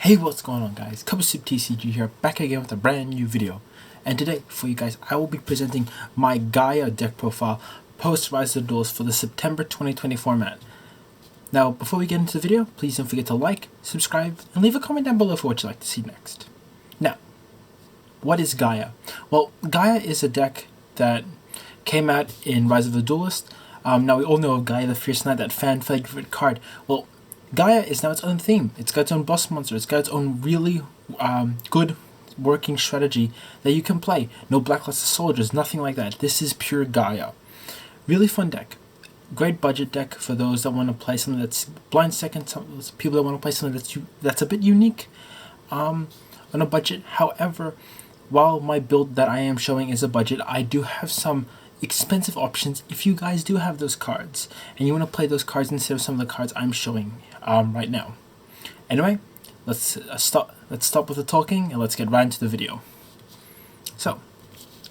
Hey, what's going on, guys? Cup of Soup TCG here, back again with a brand new video. And today, for you guys, I will be presenting my Gaia deck profile post Rise of the Duels for the September 2020 format. Now, before we get into the video, please don't forget to like, subscribe, and leave a comment down below for what you'd like to see next. Now, what is Gaia? Well, Gaia is a deck that came out in Rise of the Duelist. Now, we all know of Gaia the Fierce Knight, that fan favorite card. Well, Gaia is now its own theme. It's got its own boss monster. It's got its own really good working strategy that you can play. No blacklisted soldiers, nothing like that. This is pure Gaia. Really fun deck. Great budget deck for those that want to play something that's blind second. People that want to play something that's a bit unique on a budget. However, while my build that I am showing is a budget, I do have some expensive options if you guys do have those cards and you want to play those cards instead of some of the cards I'm showing right now. Anyway, let's stop with the talking and let's get right into the video. So,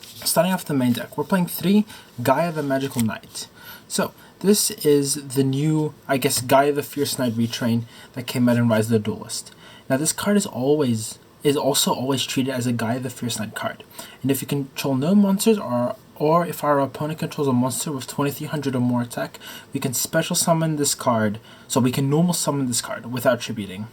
starting off the main deck, we're playing 3 Gaia the Magical Knight. So, this is the new, I guess, Gaia the Fierce Knight retrain that came out in Rise of the Duelist. Now, this card is also always treated as a Gaia the Fierce Knight card. And if you control no monsters or if our opponent controls a monster with 2300 or more attack, we can special summon this card. So we can normal summon this card without tributing.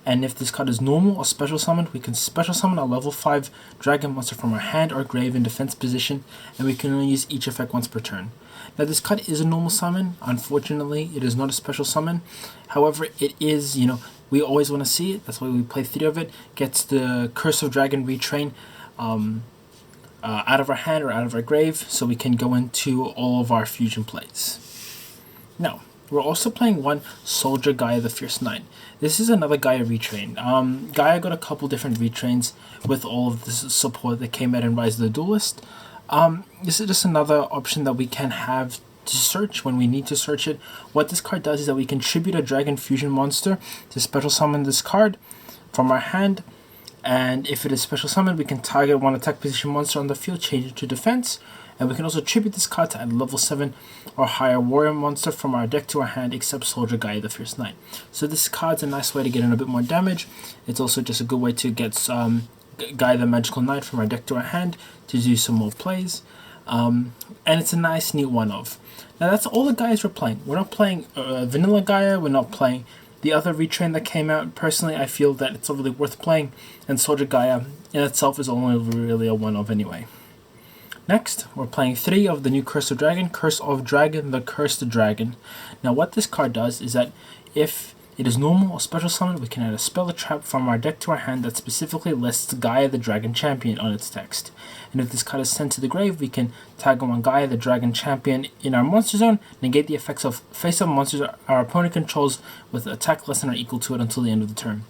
And if this card is normal or special summoned, we can special summon a level 5 dragon monster from our hand or grave in defense position, and we can only use each effect once per turn. Now, this card is a normal summon. Unfortunately, it is not a special summon. However, it is, we always want to see it. That's why we play 3 of it. Gets the Curse of Dragon retrain out of our hand or out of our grave, so we can go into all of our fusion plays. Now, we're also playing 1 Soldier Gaia the Fierce Knight. This is another Gaia retrain. Gaia got a couple different retrains with all of this support that came out in Rise of the Duelist. This is just another option that we can have to search when we need to search it. What this card does is that we can tribute a Dragon Fusion monster to special summon this card from our hand. And if it is special summoned, we can target 1 attack position monster on the field, change it to defense. And we can also tribute this card to add level 7 or higher warrior monster from our deck to our hand, except Soldier Gaia the Fierce Knight. So this card's a nice way to get in a bit more damage. It's also just a good way to get Gaia the Magical Knight from our deck to our hand to do some more plays. And it's a nice, neat one-of. Now that's all the Gaias we're playing. We're not playing Vanilla Gaia, we're not playing the other retrain that came out. Personally, I feel that it's not really worth playing, and Soldier Gaia in itself is only really a one-of anyway. Next, we're playing 3 of the new Curse of Dragon, the Cursed Dragon. Now, what this card does is that if it is normal or special summon, we can add a spell or trap from our deck to our hand that specifically lists Gaia the Dragon Champion on its text. And if this card is sent to the grave, we can tag on Gaia the Dragon Champion in our monster zone, negate the effects of face-up monsters our opponent controls with attack less than or equal to it until the end of the turn.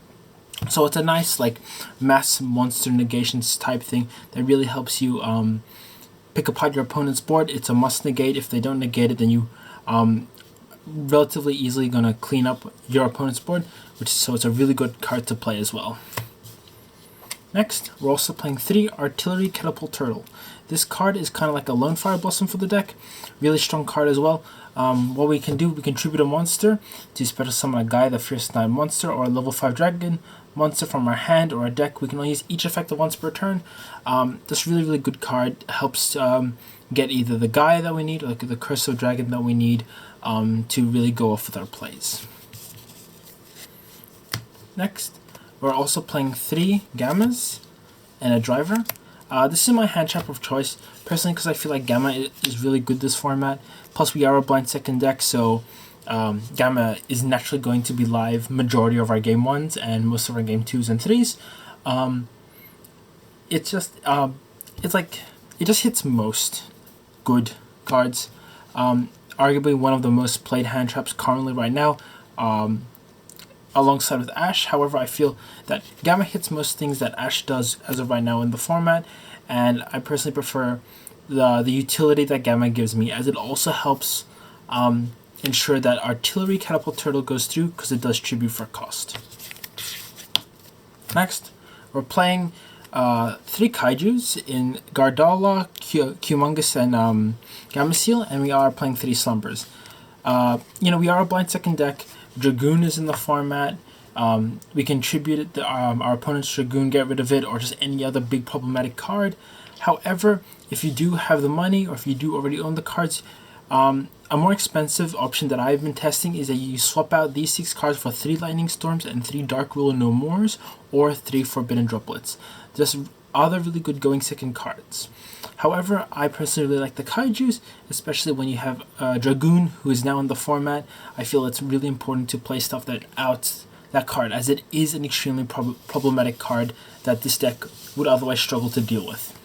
So it's a nice mass monster negations type thing that really helps you pick apart your opponent's board. It's a must negate. If they don't negate it, then you relatively easily going to clean up your opponent's board, so it's a really good card to play as well. Next, we're also playing 3 Artillery Catapult Turtle. This card is kind of like a Lone Fire Blossom for the deck. Really strong card as well. What we can do, we can tribute a monster to special summon a Gaia the Fierce Knight monster or a level 5 dragon monster from our hand or our deck. We can only use each effect once per turn. This really good card helps get either the Gaia that we need or the Curse of Dragon that we need to really go off with our plays. Next, we're also playing 3 Gammas and a Driver. This is my hand trap of choice, personally, because I feel like Gamma is really good this format. Plus, we are a blind second deck, so Gamma is naturally going to be live majority of our game 1s and most of our game 2s and 3s. It just hits most good cards. Arguably one of the most played hand traps currently right now, alongside with Ash. However, I feel that Gamma hits most things that Ash does as of right now in the format, and I personally prefer the utility that Gamma gives me, as it also helps ensure that Artillery Catapult Turtle goes through because it does tribute for cost. Next, we're playing 3 Kaijus in Gardala, Humongous, and Gamma and we are playing 3 Slumbers. We are a blind second deck. Dragoon is in the format, We can tribute it to our opponent's Dragoon, get rid of it, or just any other big problematic card. However, if you do have the money, or if you do already own the cards, a more expensive option that I've been testing is that you swap out these 6 cards for 3 Lightning Storms and 3 Dark Ruler No Mores, or 3 Forbidden Droplets. Just other really good going second cards. However, I personally really like the Kaijus, especially when you have Dragoon, who is now in the format. I feel it's really important to play stuff that card, as it is an extremely problematic card that this deck would otherwise struggle to deal with.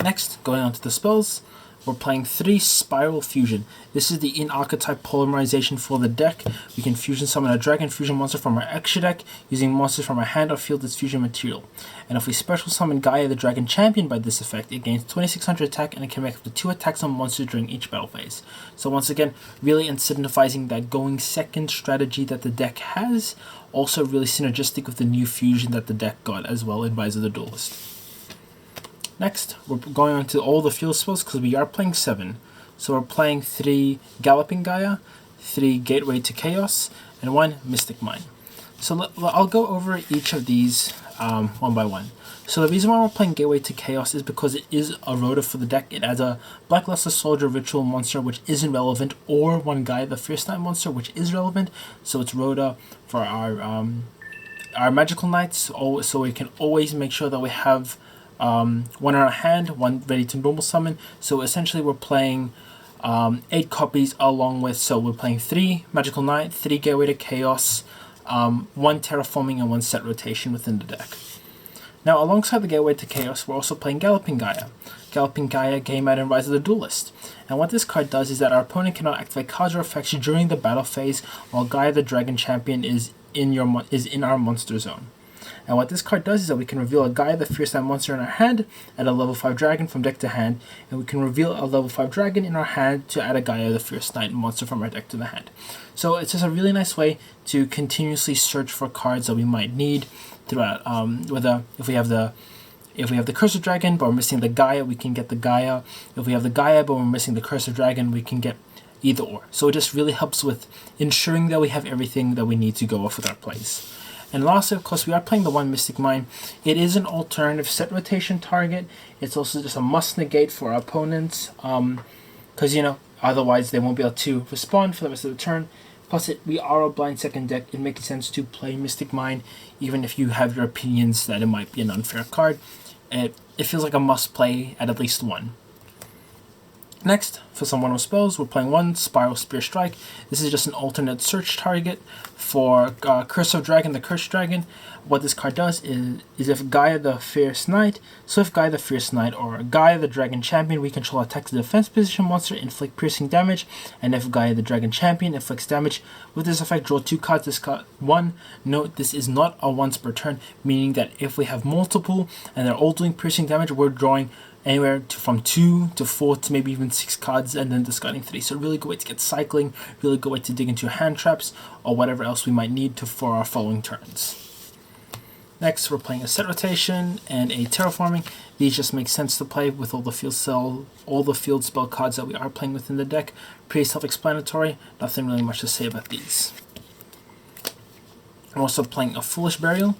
Next, going on to the spells, we're playing 3 Spiral Fusion. This is the in-archetype polymerization for the deck. We can fusion summon a Dragon Fusion monster from our extra deck using monsters from our hand or field as fusion material. And if we special summon Gaia the Dragon Champion by this effect, it gains 2600 attack and it can make up to 2 attacks on monsters during each battle phase. So once again, really incentivizing that going second strategy that the deck has. Also really synergistic with the new fusion that the deck got as well in Rise of the Duelist. Next, we're going on to all the field spells because we are playing 7. So we're playing 3 Galloping Gaia, 3 Gateway to Chaos, and 1 Mystic Mine. So I'll go over each of these one by one. So the reason why we're playing Gateway to Chaos is because it is a Rhoda for the deck. It adds a Blackluster Soldier Ritual monster which isn't relevant, or 1 Gaia the Fierce Knight monster which is relevant. So it's Rhoda for our Magical Knights, so we can always make sure that we have 1 in our hand, 1 ready to normal summon. So essentially we're playing 8 copies along with, so we're playing 3 Magical Knight, 3 Gateway to Chaos, 1 Terraforming, and 1 Set Rotation within the deck. Now alongside the Gateway to Chaos, we're also playing Galloping Gaia. Galloping Gaia came out in Rise of the Duelist. And what this card does is that our opponent cannot activate cards or effects during the battle phase while Gaia the Dragon Champion is in our monster zone. And what this card does is that we can reveal a Gaia the Fierce Knight monster in our hand, add a level 5 dragon from deck to hand, and we can reveal a level 5 dragon in our hand to add a Gaia the Fierce Knight monster from our deck to the hand. So it's just a really nice way to continuously search for cards that we might need throughout. If we have the Curse of Dragon but we're missing the Gaia, we can get the Gaia. If we have the Gaia but we're missing the Curse of Dragon, we can get either or. So it just really helps with ensuring that we have everything that we need to go off with our plays. And lastly, of course, we are playing the 1 Mystic Mine. It is an alternative set rotation target. It's also just a must negate for our opponents, because otherwise they won't be able to respond for the rest of the turn. Plus, we are a blind second deck. It makes sense to play Mystic Mine, even if you have your opinions that it might be an unfair card. It feels like a must play at least 1. Next, for some 1-0 spells, we're playing 1 Spiral Spear Strike. This is just an alternate search target for Curse of Dragon, the Cursed Dragon. What this card does is if Gaia the Fierce Knight, so if Gaia the Fierce Knight or Gaia the Dragon Champion, we control attacks the defense position monster, inflict piercing damage, and if Gaia the Dragon Champion inflicts damage with this effect, draw 2 cards. This card 1. Note, this is not a once per turn, meaning that if we have multiple and they're all doing piercing damage, we're drawing anywhere from 2 to 4 to maybe even 6 cards and then discarding 3. So really good way to get cycling, really good way to dig into your hand traps or whatever else we might need for our following turns. Next, we're playing a Set Rotation and a Terraforming. These just make sense to play with all the field spell cards that we are playing within the deck. Pretty self-explanatory, nothing really much to say about these. I'm also playing a Foolish Burial.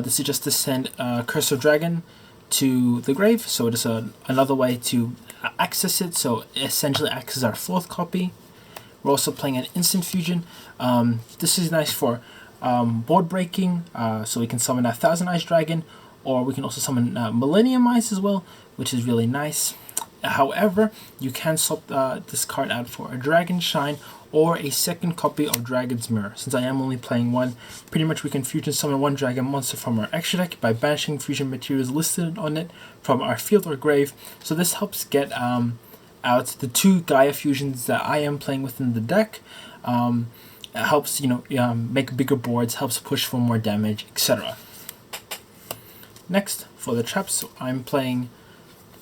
This is just to send Curse of Dragon to the grave, so it is another way to access it, so it essentially acts as our 4th copy. We're also playing an Instant Fusion. This is nice for board breaking, so we can summon a Thousand Eyes Dragon, or we can also summon Millennium Eyes as well, which is really nice. However, you can swap this card out for a Dragon Shine or a second copy of Dragon's Mirror. Since I am only playing 1, pretty much we can fusion summon 1 dragon monster from our extra deck by banishing fusion materials listed on it from our field or grave. So this helps get out the 2 Gaia fusions that I am playing within the deck. It helps make bigger boards, helps push for more damage, etc. Next, for the traps, I'm playing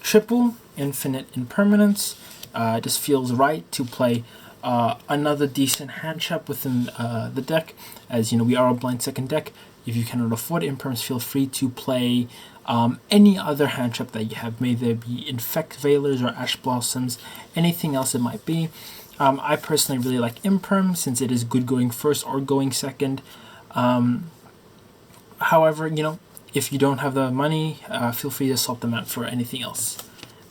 triple Infinite Impermanence. It just feels right to play another decent hand trap within the deck, as we are a blind second deck. If you cannot afford imperms, feel free to play any other hand trap that you have. May there be Infect Veilers or Ash Blossoms, anything else it might be. I personally really like Imperm since it is good going first or going second. However, if you don't have the money, feel free to swap them out for anything else.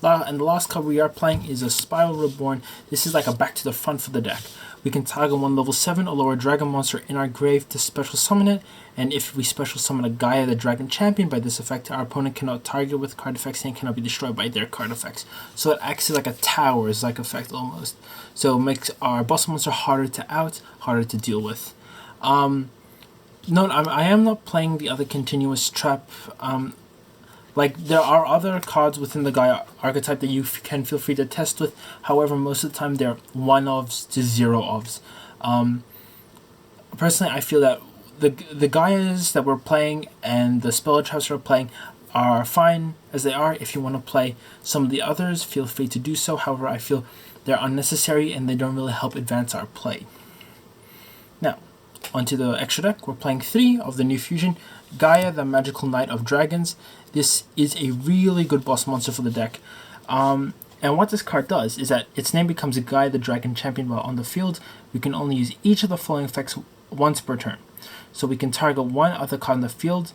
And the last card we are playing is a Spiral Reborn. This is like a back to the front for the deck. We can target one level 7 or lower dragon monster in our grave to special summon it, and if we special summon a Gaia the Dragon Champion by this effect, our opponent cannot target with card effects and cannot be destroyed by their card effects. So it acts as like a Towers-like effect almost. So it makes our boss monster harder to out, harder to deal with. Note, I am not playing the other continuous trap. Like, there are other cards within the Gaia archetype that you can feel free to test with. However, most of the time they're 1-ofs to 0-ofs. Personally, I feel that the Gaias that we're playing and the spell traps we're playing are fine as they are. If you want to play some of the others, feel free to do so. However, I feel they're unnecessary and they don't really help advance our play. Now, onto the extra deck. We're playing 3 of the new fusion, Gaia the Magical Knight of Dragons. This is a really good boss monster for the deck. And what this card does is that its name becomes a Gaia the Dragon Champion while on the field. We can only use each of the following effects once per turn. So we can target one other card in the field.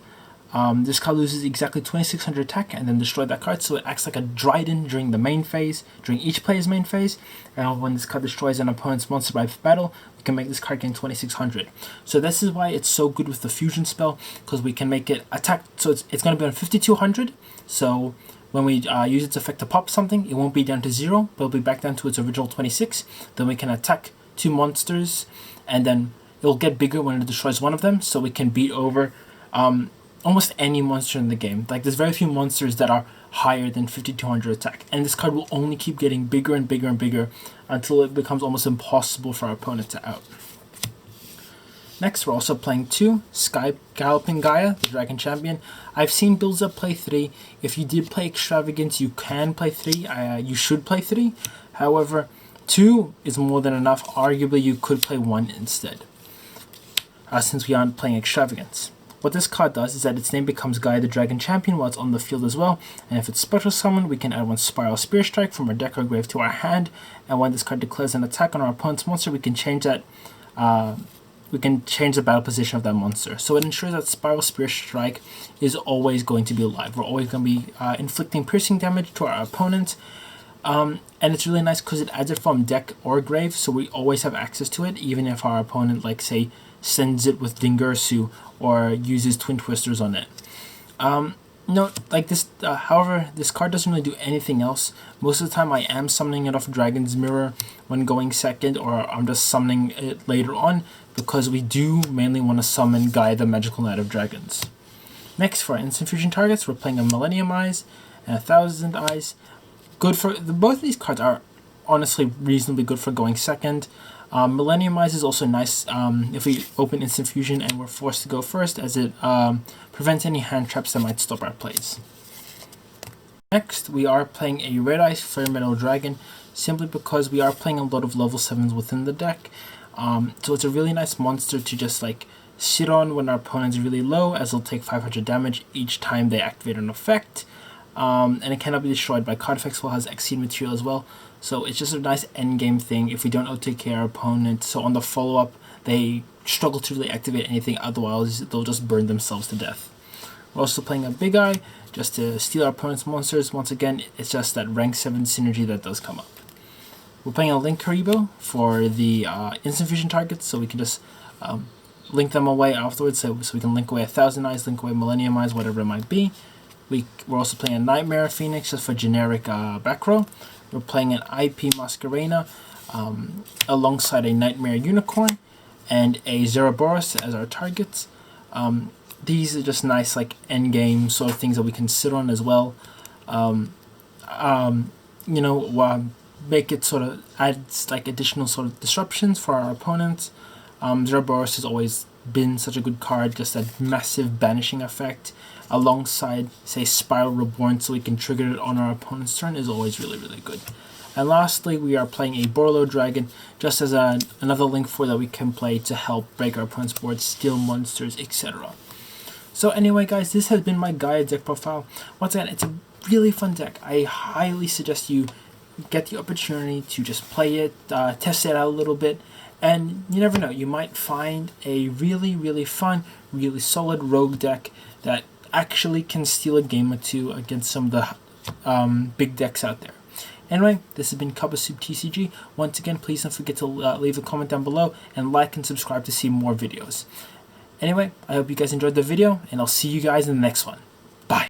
This card loses exactly 2600 attack and then destroy that card, so it acts like a Dryden during the main phase, during each player's main phase. And when this card destroys an opponent's monster by battle, we can make this card gain 2600. So this is why it's so good with the fusion spell, because we can make it attack, so it's going to be on 5200. So when we use its effect to pop something, it won't be down to 0, but it'll be back down to its original 26. Then we can attack 2 monsters, and then it'll get bigger when it destroys one of them, so we can beat over almost any monster in the game. Like, there's very few monsters that are higher than 5200 attack, and this card will only keep getting bigger and bigger and bigger until it becomes almost impossible for our opponent to out. Next, we're also playing 2 Galloping Gaia, the Dragon Champion. I've seen builds that play 3. If you did play Extravagance, you can play 3. You should play 3. However, 2 is more than enough. Arguably, you could play 1 instead, since we aren't playing Extravagance. What this card does is that its name becomes Gaia the Dragon Champion while it's on the field as well, and if it's special summoned, we can add 1 Spiral Spear Strike from our deck or grave to our hand, and when this card declares an attack on our opponent's monster, we can change that. We can change the battle position of that monster. So it ensures that Spiral Spear Strike is always going to be alive. We're always going to be inflicting piercing damage to our opponent, and it's really nice because it adds it from deck or grave, so we always have access to it, even if our opponent, like, say, sends it with Dingirsu or uses Twin Twisters on it. Note, like this, however, this card doesn't really do anything else. Most of the time I am summoning it off Dragon's Mirror when going second, or I'm just summoning it later on, because we do mainly want to summon Gaia the Magical Knight of Dragons. Next, for our instant fusion targets, we're playing a Millennium Eyes and a Thousand Eyes. Good for both of these cards are honestly reasonably good for going second. Millennium Eyes is also nice if we open Instant Fusion and we're forced to go first, as it prevents any hand traps that might stop our plays. Next, we are playing a Red Eyes Flare Metal Dragon, simply because we are playing a lot of level 7s within the deck. So it's a really nice monster to just like sit on when our opponent's really low, as they'll take 500 damage each time they activate an effect. And it cannot be destroyed by card effects, while it has Exceed material as well. So it's just a nice endgame thing if we don't OTK our opponent. So on the follow-up, they struggle to really activate anything, otherwise they'll just burn themselves to death. We're also playing a Big Eye, just to steal our opponent's monsters. Once again, it's just that rank 7 synergy that does come up. We're playing a Link Karibo for the instant fusion targets, so we can just link them away afterwards. So we can link away a Thousand Eyes, link away Millennium Eyes, whatever it might be. We're also playing a Nightmare Phoenix just for generic back row. We're playing an IP Masquerena alongside a Nightmare Unicorn and a Zeraboros as our targets. These are just nice like endgame sort of things that we can sit on as well. Make it sort of adds like additional sort of disruptions for our opponents. Zeraboros has always been such a good card, just that massive banishing effect alongside, say, Spiral Reborn, so we can trigger it on our opponent's turn, is always really, really good. And lastly, we are playing a Borlo Dragon, just as another link for that we can play to help break our opponent's board, steal monsters, etc. So anyway, guys, this has been my Gaia deck profile. Once again, it's a really fun deck. I highly suggest you get the opportunity to just play it, test it out a little bit, and you never know, you might find a really fun, really solid rogue deck that actually can steal a game or two against some of the big decks out there. Anyway, this has been Cup of Soup TCG. Once again, please don't forget to leave a comment down below and like and subscribe to see more videos. Anyway, I hope you guys enjoyed the video, and I'll see you guys in the next one.